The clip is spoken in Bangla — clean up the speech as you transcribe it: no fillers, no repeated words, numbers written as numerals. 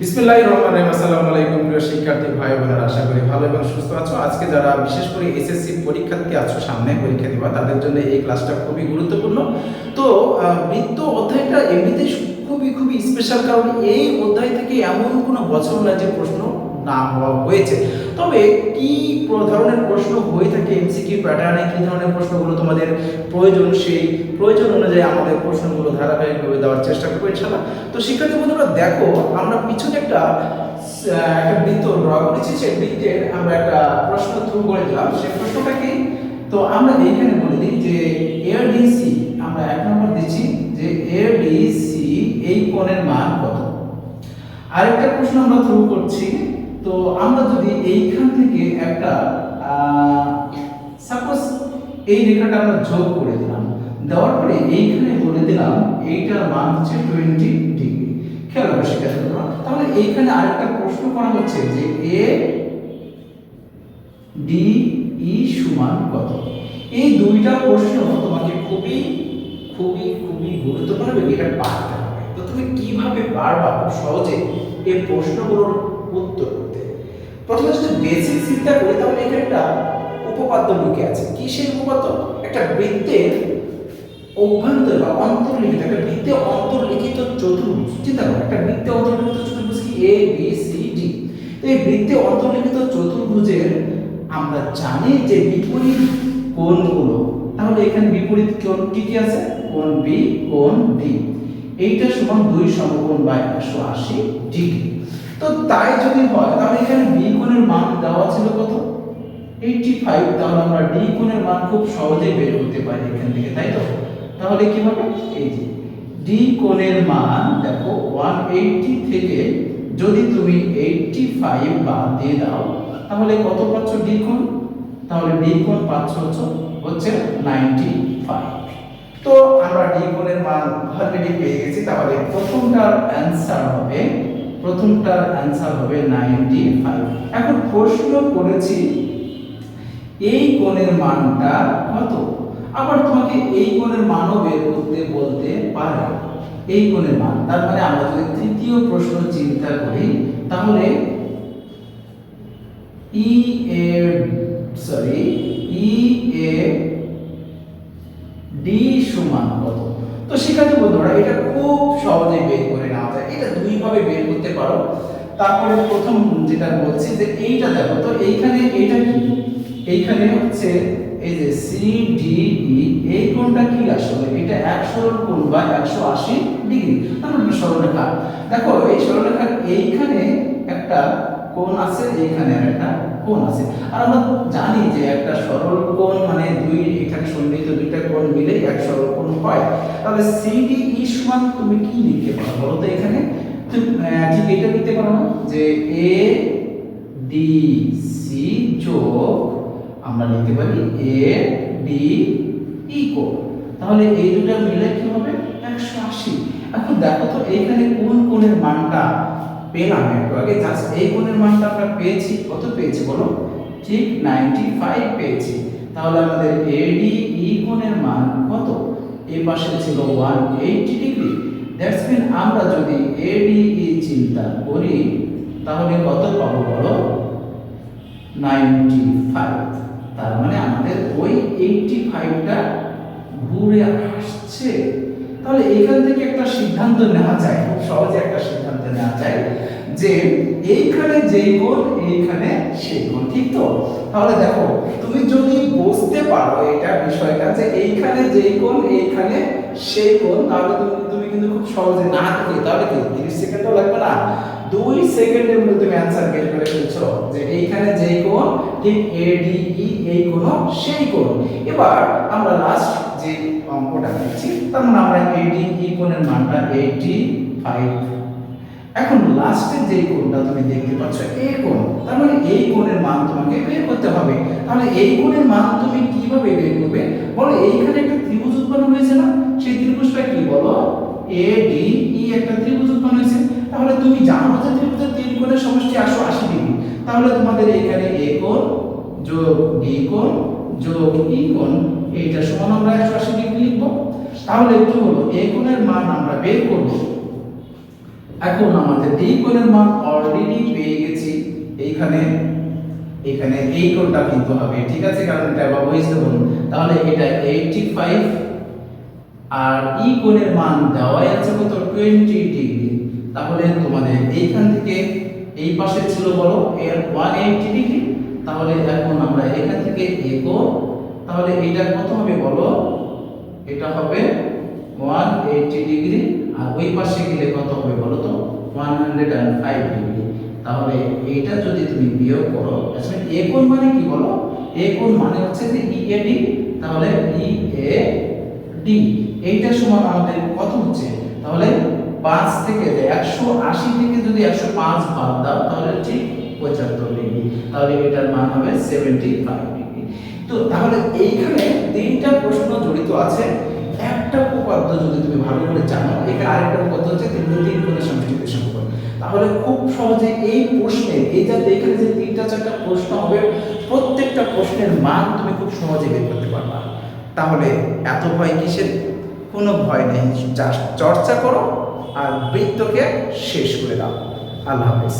বিসমিল্লাহির রহমানির রহিম। আসসালামু আলাইকুম প্রিয় শিক্ষার্থী ভাই বোনেরা, আশা করি ভালো এবং সুস্থ আছো। আজকে যারা বিশেষ করে এসএসসি পরীক্ষার্থী আছো, সামনে পরীক্ষা দিবা, তাদের জন্য এই ক্লাসটা খুবই গুরুত্বপূর্ণ। তো বৃত্ত অধ্যায়টা এমনিতেই খুবই খুবই স্পেশাল, কারণ এই অধ্যায় থেকে এমন কোনো বছর না যে প্রশ্ন না হওয়া হয়েছে। তবে কি ধরনের প্রশ্ন হয়ে থাকে এমসিকিউ প্যাটার্নে, কি ধরনের প্রশ্নগুলো তোমাদের প্রয়োজন, সেই প্রয়োজন অনুযায়ী আমাদের প্রশ্নগুলো ধারাবাহিকভাবে দেওয়ার চেষ্টা করবো ইনশাআল্লাহ। তো শিক্ষার্থী বন্ধুরা দেখো, আমরা পিছনে একটা বৃত্ত ড্র করেছি, সেই বৃত্তের আমরা একটা প্রশ্ন থ্রু করে দিলাম। সেই প্রশ্নটা কি? তো আমরা এইখানে বলে দিই যে এডিসি, আমরা এক নম্বর দিচ্ছি যে এডিসি এই কোণের মান কত। আরেকটা প্রশ্ন আমরা থ্রু করছি। তো আমরা যদি এইখান থেকে একটা সাপোজ এই রেখাটা আমরা যোগ করে দিলাম, দেওয়ার পরে এইখানে বলে দিলাম এইটার মান হচ্ছে 20 ডিগ্রি। খেয়াল করে শিক্ষার্থী বন্ধুরা, তাহলে এইখানে আরেকটা প্রশ্ন করা হচ্ছে যে এ ডি ই সমান কত। এই দুইটা প্রশ্ন তোমাকে খুবই খুবই খুবই গুরুত্বপূর্ণ এবং এটা পারতে হবে। তো তুমি কিভাবে পারবা খুব সহজে এই প্রশ্নগুলোর উত্তর করতে? প্রথমে যদি বেসিক চিন্তা করি, তাহলে এখানে একটা উপপাদ্য লুকিয়ে আছে। কি সেই উপপাদ্য? একটা বৃত্তের অভ্যন্তর বা অন্তর্লিখিত, একটা বৃত্তে অন্তর্লিখিত চতুর্ভুজ। চিন্তা করো, একটা বৃত্তে অন্তর্লিখিত চতুর্ভুজ কি এ বি সি ডি। তো এই বৃত্তে অন্তর্লিখিত চতুর্ভুজের আমরা জানি যে বিপরীত কোণগুলো, তাহলে এখানে বিপরীত কোণ কি কি আছে? কোণ বি, কোণ ডি। এইটা সমান 2 সমকোণ বাই 180 ডিগ্রি। তো তাই যদি হয়, তাহলে এখানে বি কোণের মান দেওয়া ছিল কত? 85। তাহলে আমরা ডি কোণের মান খুব সহজেই বের করতে পারি এখান থেকে, তাই তো? তাহলে কি হবে? এই যে ডি কোণের মান দেখো 180 থেকে যদি তুমি 85 বাদ দিয়ে দাও, তাহলে কত পাচ্ছ ডি কোণ? তাহলে ডি কোণ পাচ্ছ হচ্ছে 95। তো আমরা ডি কোণের মান অলরেডি পেয়ে গেছি। তাহলে প্রথমটার অ্যানসার হবে 95। এখন প্রশ্ন করেছি এই কোণের মানটা কত। আবার তোমাকে এই কোণের মানও বের করতে বলতে পারে, এই কোণের মান। তার মানে আমরা যদি তৃতীয় প্রশ্ন চিন্তা করি, তাহলে ই এ ডি সমান কত। তো শিক্ষার্থী বন্ধুরা, এটা খুব সহজে বের করে নেওয়া যায়। এটা দুই ভাবে বের করতে পারো। তারপরে প্রথম যেটা বলছি যে এইটা দেখো, তো এইখানে এইটা কি? এইখানে হচ্ছে এই যে সি ডি ই, এই কোণটা কি আসলে? এটা এক সরল কোণ বা 180 ডিগ্রি। তার মানে সরলরেখা। দেখো এই সরলরেখার এইখানে একটা কোণ আছে, এইখানে একটা কোণ আছে। আর আমরা জানি যে একটা সরল কোণ মানে দুই এখানে সন্নিহিত দুইটা কোণ মিলে এক সরল কোণ হয়। তাহলে সিডি ই সমান তুমি কি লিখতে পারো বলো তো? এখানে ঠিক এটা লিখতে পারো না যে এ ডি সি যোগ আমরা লিখতে পারি এ ডি ই কোণ। তাহলে এই দুটো মিলে কি হবে? 180। এখন দেখো তো এইখানে কোন কোণের মানটা পেলাম একটু আগে, জাস্ট এই কোণের মানটা আমরা পেয়েছি। কত পেয়েছি বলো? ঠিক 95 পেয়েছি। তাহলে আমাদের এডি ই কোণের মান কত? এই পাশে ছিল 180 ডিগ্রি। দ্যাটস মিন আমরা যদি এডি ই চিন্তা করি, তাহলে কত পাবো বলো? 95। তার মানে আমাদের ওই 85টা ঘুরে আসছে। তাহলে এখান থেকে একটা সিদ্ধান্ত নেওয়া যায়, খুব সহজে একটা সিদ্ধান্ত নেওয়া যায় যে এইখানে যেই কোণ এইখানে সেই কোণ, ঠিক তো? তাহলে দেখো, তুমি যদি বুঝতে পারো এটা বিষয়টা যে এইখানে যেই কোণ এইখানে সেই কোণ, তাহলে তুমি কিন্তু খুব সহজে না করে, তাহলে কি 30 সেকেন্ডও লাগবে না, 2 সেকেন্ডের মধ্যে তুমি অ্যানসার বের করে ফেলছো যে এইখানে যেই কোণ ঠিক এডিই এই কোণ সেই কোণ। এবার আমরা লাস্ট যে অঙ্কটা লিখছি, তার মানে আমরা এডিই কোণের মানটা 85। এখন লাস্টে যে কোণটা তুমি দেখতে পাচ্ছ এই কোণ, তার মানে এই কোণের মান তোমাকে বের করতে হবে। তাহলে এই কোণের মান তুমি কিভাবে বের করবে বলো? এইখানে একটা ত্রিভুজ উৎপন্ন হয়েছে না, সেই ত্রিভুজটা কি বলো? এডিই একটা ত্রিভুজ উৎপন্ন হয়েছে। তাহলে তুমি জানো যে ত্রিভুজের তিন কোণের সমষ্টি 180 ডিগ্রি। তাহলে তোমাদের এখানে এ কোণ যোগ ডি কোণ যোগ ই কোণ, এইটা সমান আমরা 180 ডিগ্রি লিখব। তাহলে কি হলো? এ কোণের মান আমরা বের করব এখন আমাদের ডি কোণের মান অলরেডি পেয়ে গেছি। এইখানে এখানে এই কোণটা কিন্তু হবে, ঠিক আছে, কারণ এটা ব্যবহৃত কোণ। তাহলে এটা 85 আর ই কোণের মান দেওয়াই আছে কত 20 ডিগ্রি। তাহলে তোমাদের এইখান থেকে এই পাশে ছিল বলো এর 180 ডিগ্রি। তাহলে এখন আমরা এখান থেকে এ কোণ, তাহলে এটা কত হবে বলো, এটা হবে 180 ডিগ্রি। আর ওই পাশে গেলে কত হবে বলো তো 105 ডিগ্রি। তাহলে এইটা যদি তুমি বিয়োগ করো, আসলে এ কোণ মানে কি বলো, এ কোণ মানে হচ্ছে যে ই এ ডি। তাহলে ই এ ডি এইটা সমান আমাদের কত হচ্ছে, তাহলে 5 থেকে 180 থেকে যদি 105 বাদ দাও তাহলে ঠিক 75 ডিগ্রি। তাহলে এটার মান হবে 75 ডিগ্রি। তো তাহলে এইখানে তিনটা প্রশ্ন জড়িত আছে। একটা উপপাদ্য যদি তুমি ভালো করে জানো, এখানে আরেকটা উপপাদ্য হচ্ছে তিন কোণের সমষ্টিগত সমকোণ। তাহলে খুব সহজে এই প্রশ্নে এই যে এখানে যে তিনটা চারটা প্রশ্ন হবে, প্রত্যেকটা প্রশ্নের মান তুমি খুব সহজে বের করতে পারবা। তাহলে এত ভয় কিসের, কোনো ভয় নেই, জাস্ট চর্চা করো আর বৃত্তকে শেষ করে দাও। আল্লাহ হাফেজ।